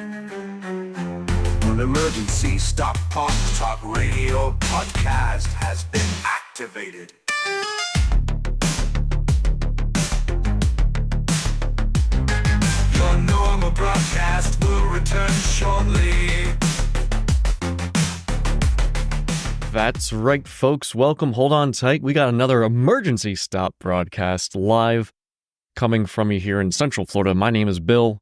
An emergency stop Park Talk Radio podcast has been activated. Your normal broadcast will return shortly. That's right, folks. Welcome. Hold on tight. We got another emergency stop broadcast live coming from you here in Central Florida. My name is Bill,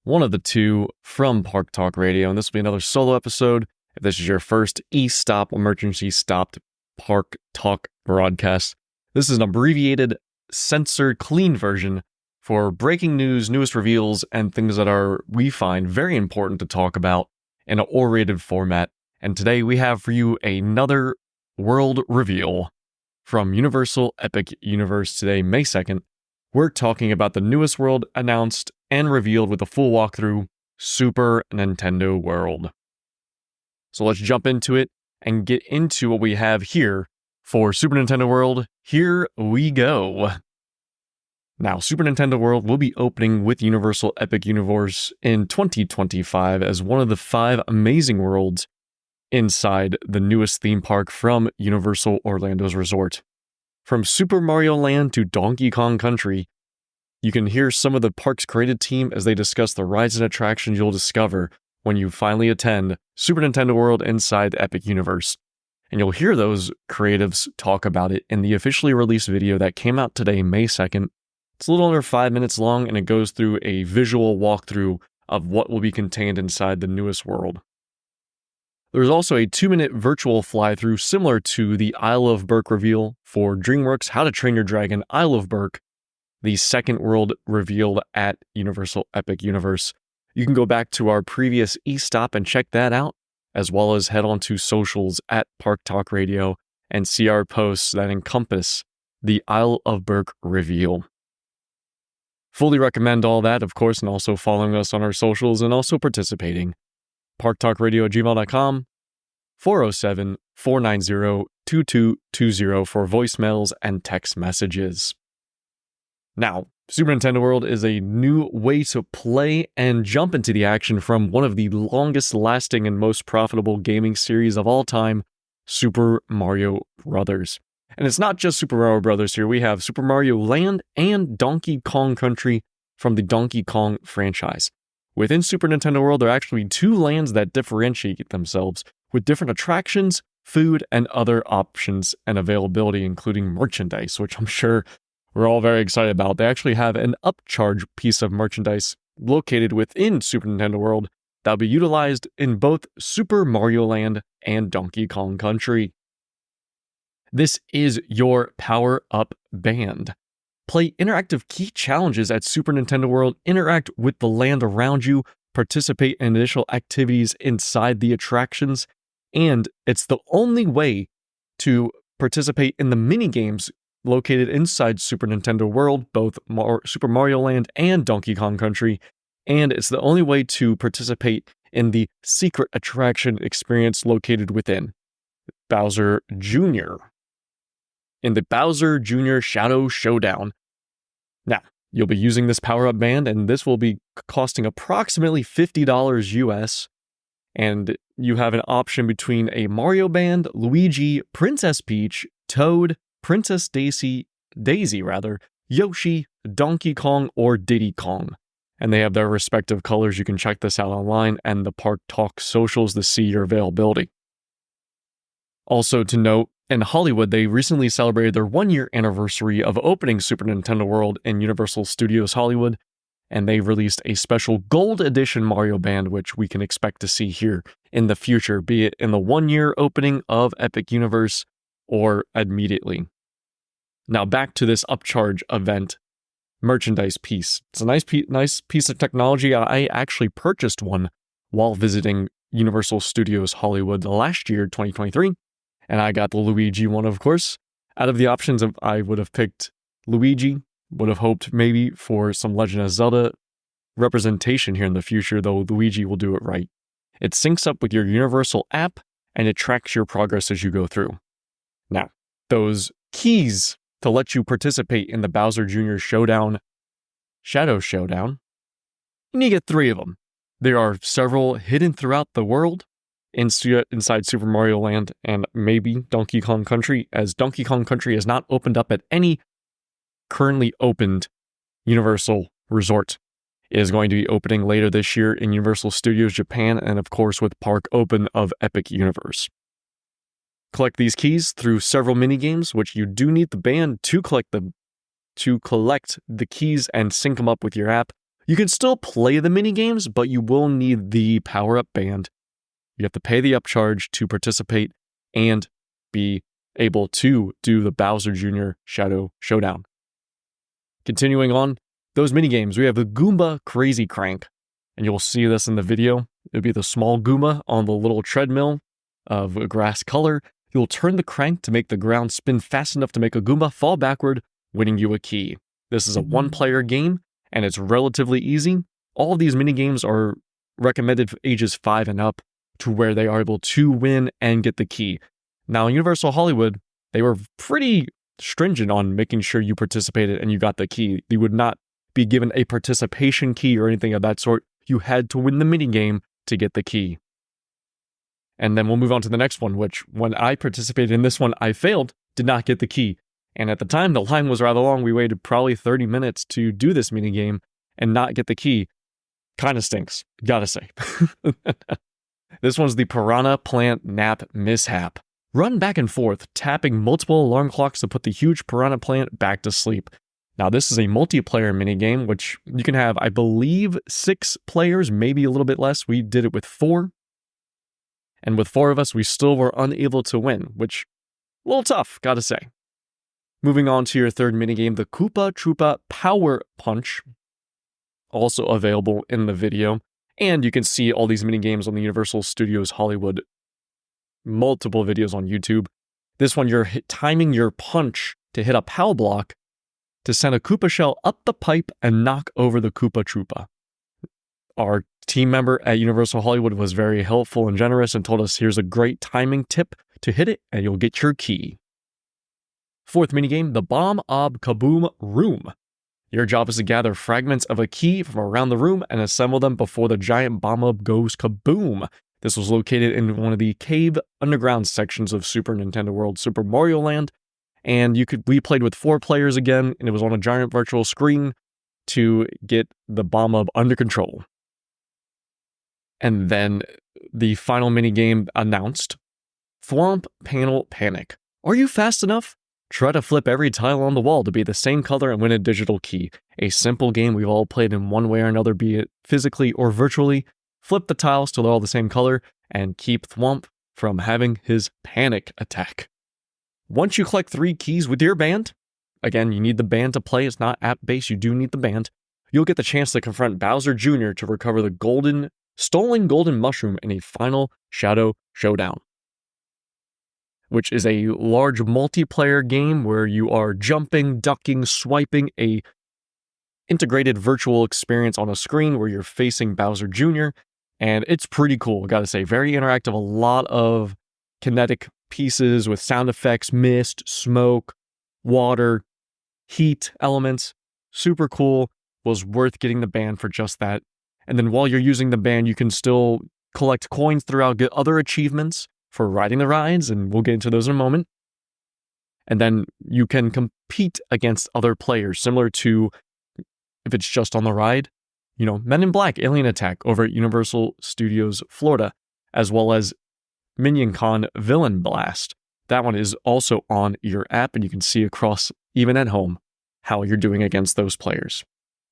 one of the two from Park Talk Radio, and this will be another solo episode. If this is your first e-stop emergency stopped Park Talk broadcast, this is an abbreviated, censored, clean version for breaking news, newest reveals, and things that we find very important to talk about in an orated format. And today we have for you another world reveal from Universal Epic Universe. Today, May 2nd, we're talking about the newest world announced and revealed with a full walkthrough, Super Nintendo World. So let's jump into it and get into what we have here for Super Nintendo World. Here we go. Now, Super Nintendo World will be opening with Universal Epic Universe in 2025 as one of the 5 amazing worlds inside the newest theme park from Universal Orlando's resort. From Super Mario Land to Donkey Kong Country, you can hear some of the park's creative team as they discuss the rides and attractions you'll discover when you finally attend Super Nintendo World inside the Epic Universe. And you'll hear those creatives talk about it in the officially released video that came out today, May 2nd. It's a little under 5 minutes long, and it goes through a visual walkthrough of what will be contained inside the newest world. There's also a 2-minute virtual fly-through similar to the Isle of Berk reveal for DreamWorks How to Train Your Dragon Isle of Berk, the second world revealed at Universal Epic Universe. You can go back to our previous e-stop and check that out, as well as head on to socials at Park Talk Radio and see our posts that encompass the Isle of Berk reveal. Fully recommend all that, of course, and also following us on our socials and also participating. parktalkradio@gmail.com, 407-490-2220 for voicemails and text messages. Now, Super Nintendo World is a new way to play and jump into the action from one of the longest lasting and most profitable gaming series of all time, Super Mario Bros. And it's not just Super Mario Bros. Here, we have Super Mario Land and Donkey Kong Country from the Donkey Kong franchise. Within Super Nintendo World, there are actually 2 lands that differentiate themselves with different attractions, food, and other options and availability, including merchandise, which I'm sure we're all very excited about. They actually have an upcharge piece of merchandise located within Super Nintendo World that will be utilized in both Super Mario Land and Donkey Kong Country. This is your power-up band. Play interactive key challenges at Super Nintendo World, interact with the land around you, participate in additional activities inside the attractions, and it's the only way to participate in the mini-games located inside Super Nintendo World, both Super Mario Land and Donkey Kong Country, and it's the only way to participate in the secret attraction experience located within Bowser Jr. in the Bowser Jr. Shadow Showdown. Now, you'll be using this power-up band, and this will be costing approximately $50 US, and you have an option between a Mario band, Luigi, Princess Peach, Toad, Princess Daisy, Yoshi, Donkey Kong, or Diddy Kong. And they have their respective colors. You can check this out online and the Park Talk socials to see your availability. Also to note, in Hollywood, they recently celebrated their 1-year anniversary of opening Super Nintendo World in Universal Studios Hollywood, and they released a special Gold Edition Mario Band, which we can expect to see here in the future, be it in the 1-year opening of Epic Universe or immediately. Now back to this upcharge event merchandise piece. It's a nice piece of technology. I actually purchased one while visiting Universal Studios Hollywood last year, 2023. And I got the Luigi one, of course. Out of the options, I would have picked Luigi. Would have hoped maybe for some Legend of Zelda representation here in the future, though Luigi will do it right. It syncs up with your Universal app, and it tracks your progress as you go through. Now, those keys to let you participate in the Bowser Jr. Shadow Showdown, you need to get 3 of them. There are several hidden throughout the world inside Super Mario Land and maybe Donkey Kong Country, as Donkey Kong Country is not opened up at any currently opened Universal resort. It is going to be opening later this year in Universal Studios Japan and of course with Park Open of Epic Universe. Collect these keys through several minigames, which you do need the band to collect the keys and sync them up with your app. You can still play the minigames, but you will need the power-up band. You have to pay the upcharge to participate and be able to do the Bowser Jr. Shadow Showdown. Continuing on, those minigames, we have the Goomba Crazy Crank, and you'll see this in the video. It'll be the small Goomba on the little treadmill of a grass color. You'll turn the crank to make the ground spin fast enough to make a Goomba fall backward, winning you a key. This is a one-player game, and it's relatively easy. All of these minigames are recommended for ages 5 and up, to where they are able to win and get the key. Now, Universal Hollywood, they were pretty stringent on making sure you participated and you got the key. You would not be given a participation key or anything of that sort. You had to win the minigame to get the key. And then we'll move on to the next one, which when I participated in this one, I failed, did not get the key. And at the time, the line was rather long. We waited probably 30 minutes to do this minigame and not get the key. Kind of stinks, gotta say. This one's the Piranha Plant Nap Mishap. Run back and forth, tapping multiple alarm clocks to put the huge piranha plant back to sleep. Now, this is a multiplayer minigame, which you can have, I believe, 6 players, maybe a little bit less. We did it with 4. And with 4 of us, we still were unable to win, which, a little tough, gotta say. Moving on to your third minigame, the Koopa Troopa Power Punch. Also available in the video. And you can see all these minigames on the Universal Studios Hollywood, multiple videos on YouTube. This one, you're timing your punch to hit a POW block to send a Koopa shell up the pipe and knock over the Koopa Troopa. Our team member at Universal Hollywood was very helpful and generous and told us, here's a great timing tip to hit it and you'll get your key. Fourth minigame, the Bomb Ob Kaboom Room. Your job is to gather fragments of a key from around the room and assemble them before the giant bomb up goes kaboom. This was located in one of the cave underground sections of Super Nintendo World Super Mario Land, and we played with 4 players again, and it was on a giant virtual screen to get the bomb up under control. And then the final minigame announced, Thwomp Panel Panic. Are you fast enough? Try to flip every tile on the wall to be the same color and win a digital key. A simple game we've all played in one way or another, be it physically or virtually. Flip the tiles till they're all the same color and keep Thwomp from having his panic attack. Once you collect 3 keys with your band, again, you need the band to play, it's not app-based, you do need the band, you'll get the chance to confront Bowser Jr. to recover the stolen golden mushroom in a final Shadow Showdown, which is a large multiplayer game where you are jumping, ducking, swiping, a integrated virtual experience on a screen where you're facing Bowser Jr., and it's pretty cool, I gotta say. Very interactive, a lot of kinetic pieces with sound effects, mist, smoke, water, heat elements. Super cool, was worth getting the band for just that. And then while you're using the band, you can still collect coins throughout, get other achievements for riding the rides, and we'll get into those in a moment. And then you can compete against other players, similar to if it's just on the ride, Men in Black Alien Attack over at Universal Studios Florida, as well as Minion Con Villain Blast. That one is also on your app, and you can see across, even at home, how you're doing against those players.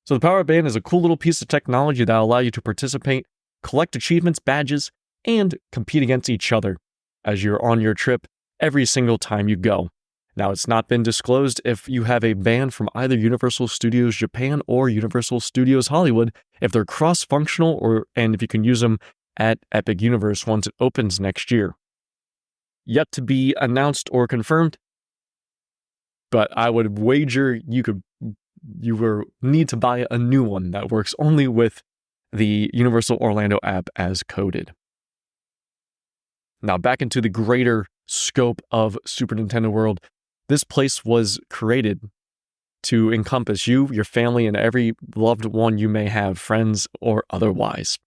So the Power Band is a cool little piece of technology that will allow you to participate, collect achievements, badges, and compete against each other as you're on your trip every single time you go. Now, it's not been disclosed if you have a band from either Universal Studios Japan or Universal Studios Hollywood, if they're cross-functional, and if you can use them at Epic Universe once it opens next year. Yet to be announced or confirmed, but I would wager you need to buy a new one that works only with the Universal Orlando app as coded. Now, back into the greater scope of Super Nintendo World, this place was created to encompass you, your family, and every loved one you may have, friends or otherwise.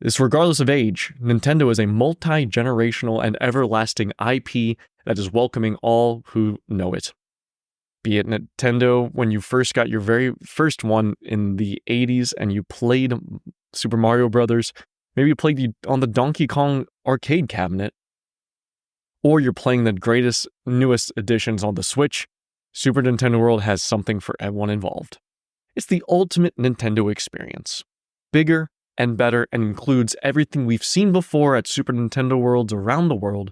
This, regardless of age, Nintendo is a multi-generational and everlasting IP that is welcoming all who know it. Be it Nintendo, when you first got your very first one in the 80s and you played Super Mario Brothers, maybe you played on the Donkey Kong arcade cabinet, or you're playing the greatest, newest editions on the Switch, Super Nintendo World has something for everyone involved. It's the ultimate Nintendo experience. Bigger and better, and includes everything we've seen before at Super Nintendo Worlds around the world,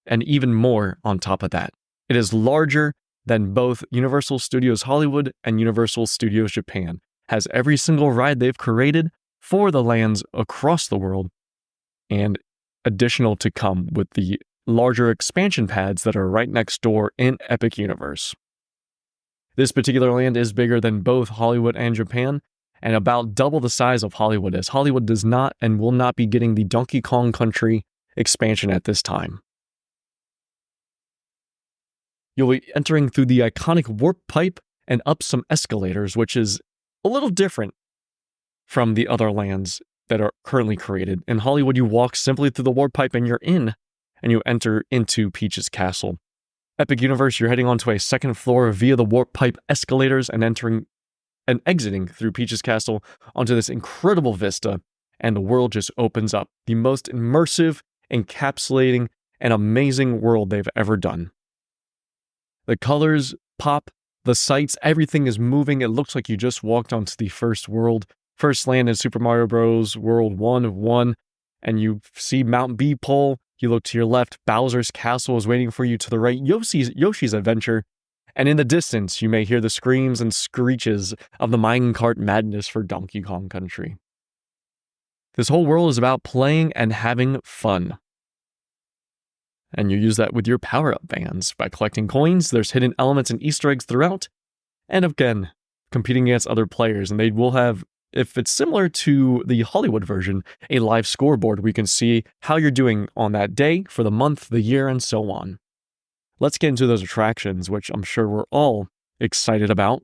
and even more on top of that. It is larger than both Universal Studios Hollywood and Universal Studios Japan, has every single ride they've created for the lands across the world, and additional to come with the larger expansion pads that are right next door in Epic Universe. This particular land is bigger than both Hollywood and Japan, and about double the size of Hollywood, as Hollywood does not and will not be getting the Donkey Kong Country expansion at this time. You'll be entering through the iconic warp pipe and up some escalators, which is a little different from the other lands that are currently created. In Hollywood, you walk simply through the warp pipe and you're in, and you enter into Peach's castle. Epic Universe, you're heading onto a second floor via the warp pipe escalators and entering and exiting through Peach's castle onto this incredible vista, and the world just opens up. The most immersive, encapsulating, and amazing world they've ever done. The colors pop, the sights, everything is moving. It looks like you just walked onto the first land in Super Mario Bros. World 1 of 1, and you see Mount Beepole. You look to your left, Bowser's castle is waiting for you. To the right, Yoshi's Adventure. And in the distance, you may hear the screams and screeches of the minecart madness for Donkey Kong Country. This whole world is about playing and having fun. And you use that with your power-up bands. By collecting coins, there's hidden elements and Easter eggs throughout. And again, competing against other players. And they will have, if it's similar to the Hollywood version, a live scoreboard where you can see how you're doing on that day, for the month, the year, and so on. Let's get into those attractions, which I'm sure we're all excited about.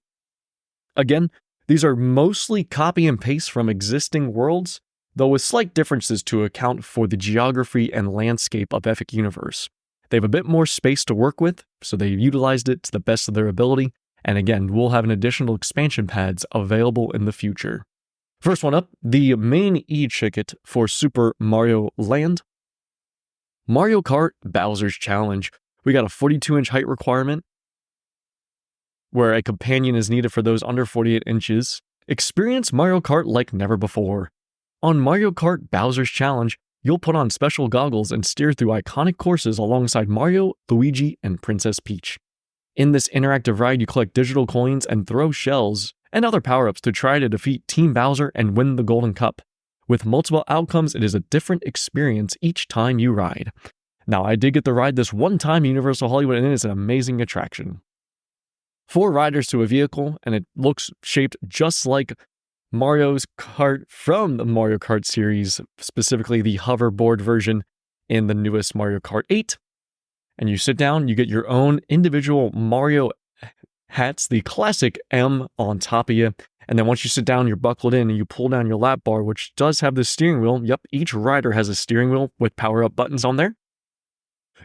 Again, these are mostly copy and paste from existing worlds, though with slight differences to account for the geography and landscape of Epic Universe. They have a bit more space to work with, so they've utilized it to the best of their ability, and again, we'll have an additional expansion pads available in the future. First one up, the main e-ticket for Super Mario Land. Mario Kart Bowser's Challenge. We got a 42-inch height requirement, where a companion is needed for those under 48 inches. Experience Mario Kart like never before. On Mario Kart Bowser's Challenge, you'll put on special goggles and steer through iconic courses alongside Mario, Luigi, and Princess Peach. In this interactive ride, you collect digital coins and throw shells and other power-ups to try to defeat Team Bowser and win the Golden Cup. With multiple outcomes, it is a different experience each time you ride. Now, I did get to ride this one time at Universal Hollywood, and it is an amazing attraction. 4 riders to a vehicle, and it looks shaped just like Mario's Kart from the Mario Kart series, specifically the hoverboard version in the newest Mario Kart 8. And you sit down, you get your own individual Mario hats, the classic M on top of you. And then once you sit down, you're buckled in and you pull down your lap bar, which does have the steering wheel. Yep, each rider has a steering wheel with power-up buttons on there.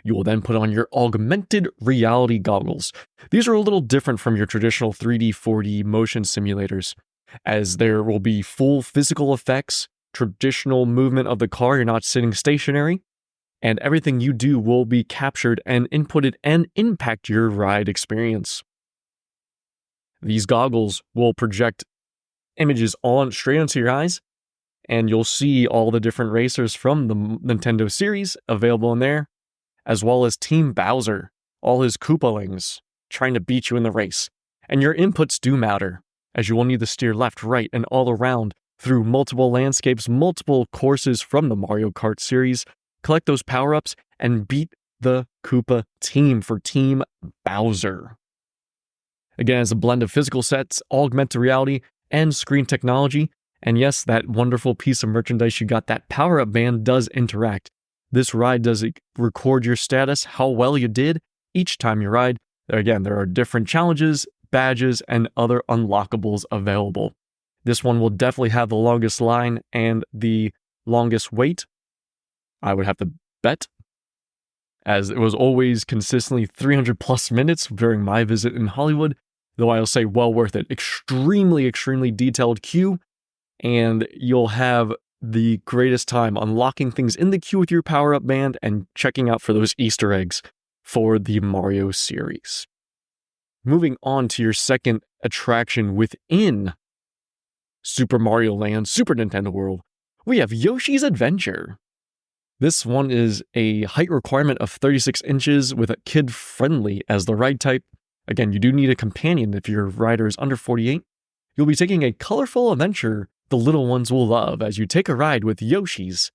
You will then put on your augmented reality goggles. These are a little different from your traditional 3D, 4D motion simulators, as there will be full physical effects, traditional movement of the car, you're not sitting stationary, and everything you do will be captured and inputted and impact your ride experience. These goggles will project images straight onto your eyes, and you'll see all the different racers from the Nintendo series available in there, as well as Team Bowser, all his Koopalings, trying to beat you in the race. And your inputs do matter, as you will need to steer left, right, and all around through multiple landscapes, multiple courses from the Mario Kart series, collect those power-ups, and beat the Koopa team for Team Bowser. Again, it's a blend of physical sets, augmented reality, and screen technology. And yes, that wonderful piece of merchandise you got, that power-up band, does interact. This ride does record your status, how well you did each time you ride. Again, there are different challenges, badges, and other unlockables available. This one will definitely have the longest line and the longest wait, I would have to bet, as it was always consistently 300 plus minutes during my visit in Hollywood, though I'll say well worth it. Extremely, extremely detailed queue, and you'll have the greatest time unlocking things in the queue with your power-up band and checking out for those Easter eggs for the Mario series. Moving on to your second attraction within Super Mario Land, Super Nintendo World, we have Yoshi's Adventure. This one is a height requirement of 36 inches with a kid-friendly as the ride type. Again, you do need a companion if your rider is under 48. You'll be taking a colorful adventure the little ones will love as you take a ride with Yoshis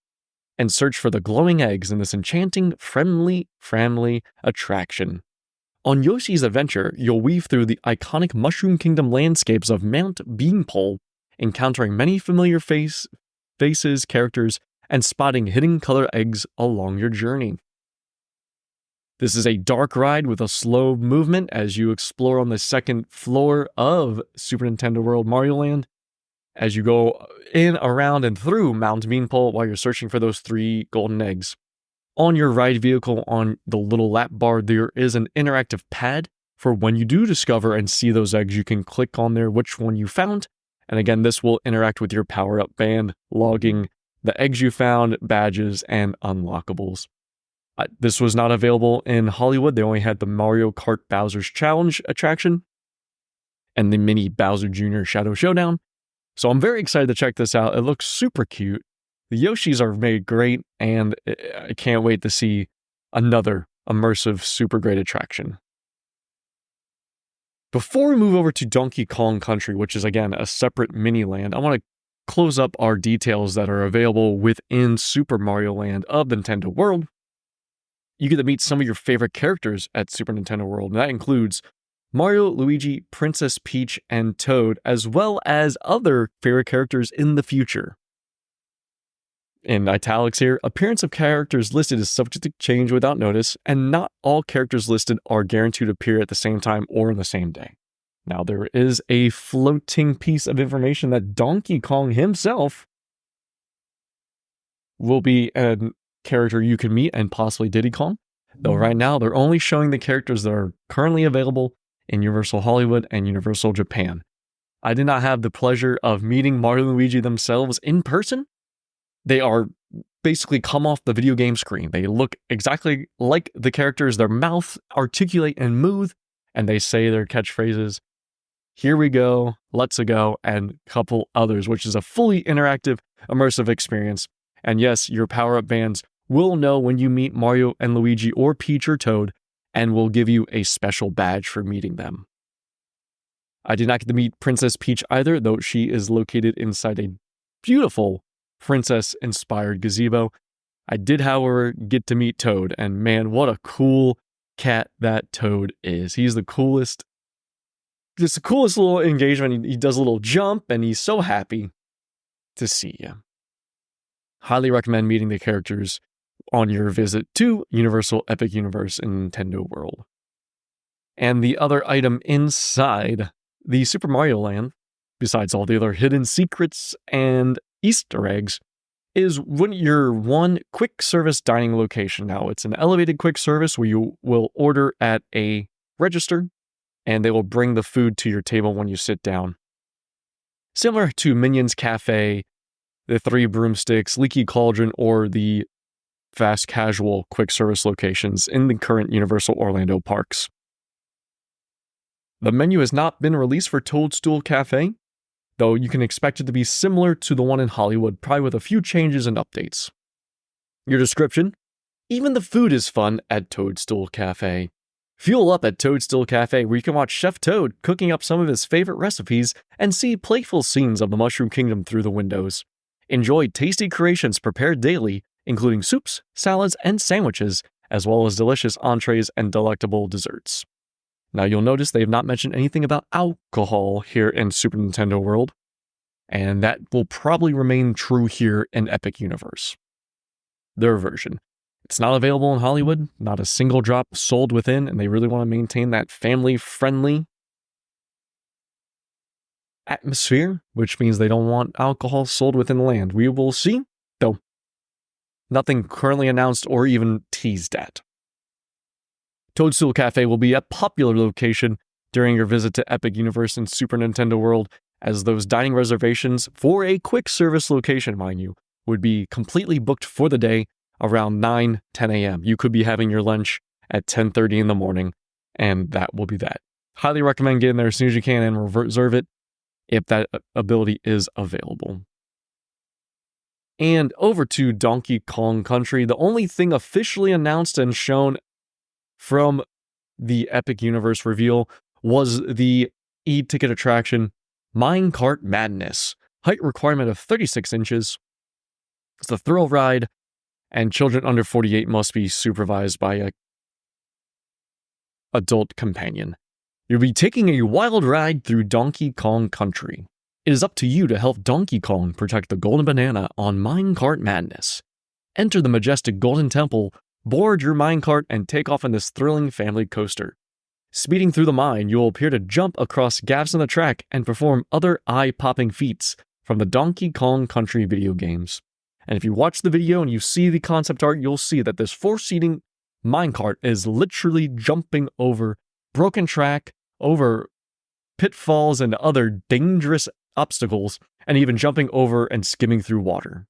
and search for the glowing eggs in this enchanting, friendly family attraction. On Yoshi's Adventure, you'll weave through the iconic Mushroom Kingdom landscapes of Mount Beanpole, encountering many familiar faces, characters, and spotting hidden color eggs along your journey. This is a dark ride with a slow movement as you explore on the second floor of Super Nintendo World Mario Land, as you go in, around, and through Mount Beanpole while you're searching for those 3 golden eggs. On your ride vehicle, on the little lap bar, there is an interactive pad for when you do discover and see those eggs. You can click on there which one you found, and again, this will interact with your power-up band, logging the eggs you found, badges, and unlockables. This was not available in Hollywood. They only had the Mario Kart Bowser's Challenge attraction and the mini Bowser Jr. Shadow Showdown. So I'm very excited to check this out. It looks super cute. The Yoshis are made great, and I can't wait to see another immersive, super great attraction. Before we move over to Donkey Kong Country, which is again a separate mini land, I want to close up our details that are available within Super Mario Land of Nintendo World. You get to meet some of your favorite characters at Super Nintendo World, and that includes Mario, Luigi, Princess Peach, and Toad, as well as other favorite characters in the future. In italics here, appearance of characters listed is subject to change without notice, and not all characters listed are guaranteed to appear at the same time or on the same day. Now, there is a floating piece of information that Donkey Kong himself will be a character you can meet, and possibly Diddy Kong. Though right now, they're only showing the characters that are currently available in Universal Hollywood and Universal Japan. I did not have the pleasure of meeting Mario and Luigi themselves in person. They are basically come off the video game screen. They look exactly like the characters. Their mouth articulate and move, and they say their catchphrases. Here we go, let's go, and a couple others, which is a fully interactive, immersive experience. And yes, your power-up bands will know when you meet Mario and Luigi or Peach or Toad, and will give you a special badge for meeting them. I did not get to meet Princess Peach either, though she is located inside a beautiful princess-inspired gazebo. I did, however, get to meet Toad, and man, what a cool cat that Toad is. He's the coolest. Just the coolest little engagement. He does a little jump, and he's so happy to see you. Highly recommend meeting the characters on your visit to Universal Epic Universe in Nintendo World. And the other item inside the Super Mario Land, besides all the other hidden secrets and Easter eggs, is your one quick service dining location. Now, it's an elevated quick service where you will order at a register, and they will bring the food to your table when you sit down. Similar to Minions Cafe, the Three Broomsticks, Leaky Cauldron, or the fast casual quick service locations in the current Universal Orlando parks. The menu has not been released for Toadstool Cafe, though you can expect it to be similar to the one in Hollywood, probably with a few changes and updates. Your description: even the food is fun at Toadstool Cafe. Fuel up at Toadstool Cafe, where you can watch Chef Toad cooking up some of his favorite recipes and see playful scenes of the Mushroom Kingdom through the windows. Enjoy tasty creations prepared daily, including soups, salads, and sandwiches, as well as delicious entrees and delectable desserts. Now, you'll notice they have not mentioned anything about alcohol here in Super Nintendo World, and that will probably remain true here in Epic Universe. Their version. It's not available in Hollywood, not a single drop sold within, and they really want to maintain that family-friendly atmosphere, which means they don't want alcohol sold within the land. We will see, though Nothing currently announced or even teased at. Toadstool Cafe will be a popular location during your visit to Epic Universe and Super Nintendo World, as those dining reservations for a quick service location, mind you, would be completely booked for the day around 9, 10 a.m. You could be having your lunch at 10:30 in the morning, and that will be that. Highly recommend getting there as soon as you can and reserve it if that ability is available. And over to Donkey Kong Country, the only thing officially announced and shown from the Epic Universe reveal was the e-ticket attraction Minecart Madness. Height requirement of 36 inches. It's a thrill ride, and children under 48 must be supervised by a adult companion. You'll be taking a wild ride through Donkey Kong Country. It is up to you to help Donkey Kong protect the Golden Banana on Minecart Madness. Enter the majestic Golden Temple, board your minecart, and take off on this thrilling family coaster. Speeding through the mine, you will appear to jump across gaps in the track and perform other eye-popping feats from the Donkey Kong Country video games. And if you watch the video and you see the concept art, you'll see that this 4-seating minecart is literally jumping over broken track, over pitfalls and other dangerous obstacles, and even jumping over and skimming through water.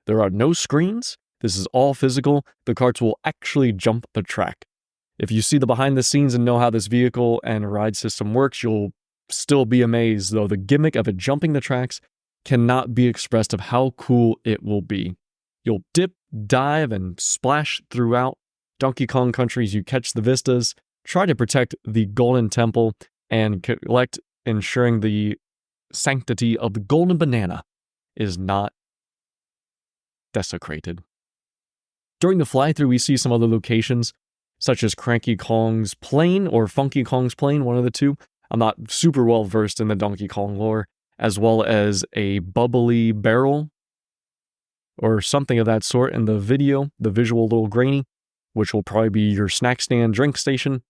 There are no screens. This is all physical. The carts will actually jump the track. If you see the behind the scenes and know how this vehicle and ride system works, you'll still be amazed, though the gimmick of it jumping the tracks cannot be expressed of how cool it will be. You'll dip, dive, and splash throughout Donkey Kong Country as you catch the vistas, try to protect the Golden Temple, and collect, ensuring the sanctity of the Golden Banana is not desecrated. During the fly-through, we see some other locations, such as Cranky Kong's plane or Funky Kong's plane, one of the two. I'm not super well versed in the Donkey Kong lore, as well as a bubbly barrel or something of that sort in the video, the visual a little grainy, which will probably be your snack stand, drink station.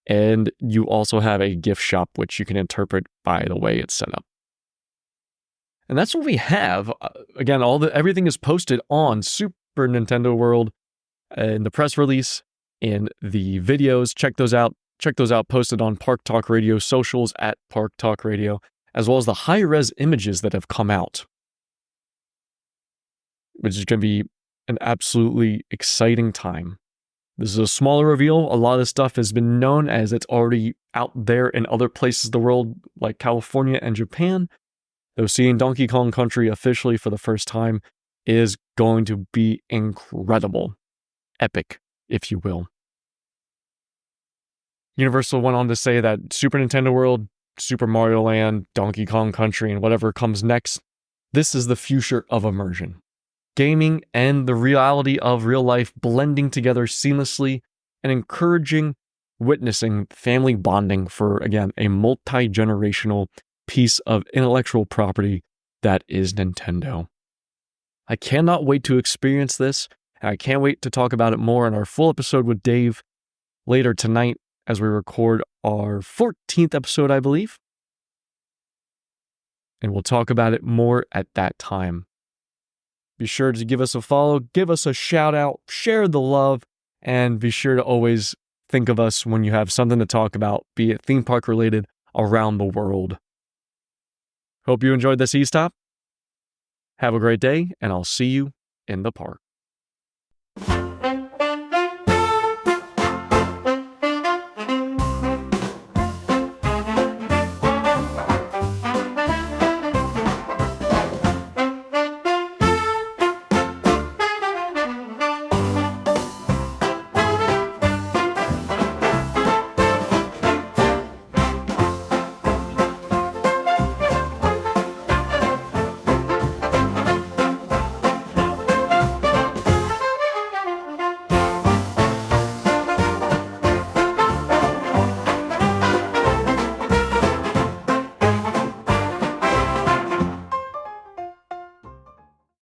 And you also have a gift shop, which you can interpret by the way it's set up. And that's what we have. Again, everything is posted on Super Nintendo World in the press release, in the videos. Check those out. Posted on Park Talk Radio socials at Park Talk Radio, as well as the high-res images that have come out, which is going to be an absolutely exciting time. This is a smaller reveal. A lot of stuff has been known as it's already out there in other places of the world, like California and Japan. Though seeing Donkey Kong Country officially for the first time is going to be incredible. Epic, if you will. Universal went on to say that Super Nintendo World, Super Mario Land, Donkey Kong Country, and whatever comes next, this is the future of immersion. Gaming and the reality of real life blending together seamlessly and encouraging witnessing family bonding for, again, a multi-generational piece of intellectual property that is Nintendo. I cannot wait to experience this, and I can't wait to talk about it more in our full episode with Dave later tonight as we record our 14th episode, I believe. And we'll talk about it more at that time. Be sure to give us a follow, give us a shout out, share the love, and be sure to always think of us when you have something to talk about, be it theme park related, around the world. Hope you enjoyed this e-stop. Have a great day, and I'll see you in the park.